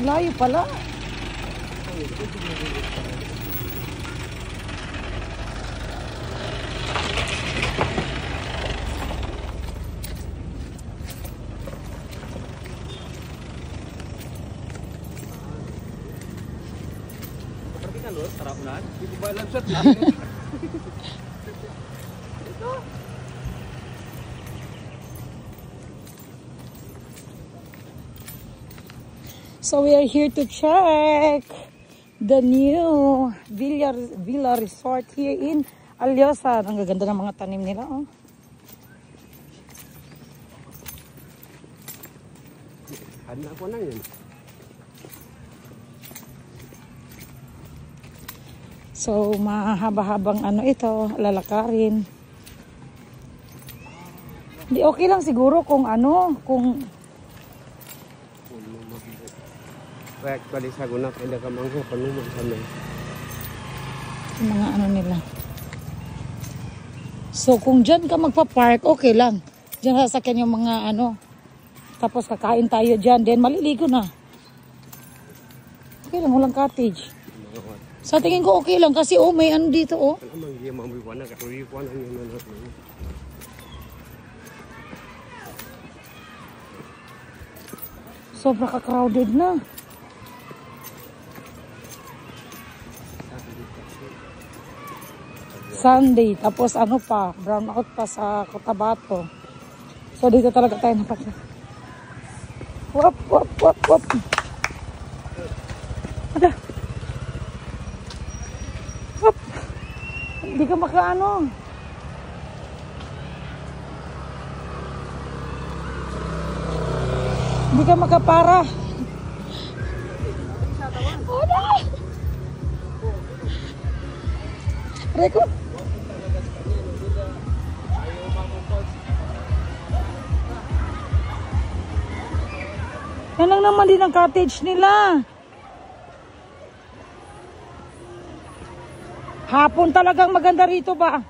Layo pala. Perhatikan loh, terapunan. Ibu balan set. So we are here to check the new Villa Resort here in Alyosa. Ang gaganda ng mga tanim nila, oh. Anak ko na yun. So mahaba-habang ano ito, lalakarin. Hindi, okay lang siguro kung ano, kung Kaya balik sa guna kaya ka mangho panumang kami. mga ano nila. So kung dyan ka magpa-park, okay lang. Dyan sasakyan yung mga ano. Tapos kakain tayo dyan. Then maliligo na. Okay lang, walang cottage. Sa tingin ko okay lang kasi oh may ano dito oh. Alam mo, mamuwi na katuloy ko na yun. Sobra ka-crowded na. Sunday, tapos ano pa, brown out pa sa Cotabato. So dito talaga tayo napagka. Wop, wop, wop, wop. Ada. Wop. Hindi ka makaano. Hindi ka makapara. Ada. Reko. Yan lang naman din ang cottage nila. Hapon talagang maganda rito ba?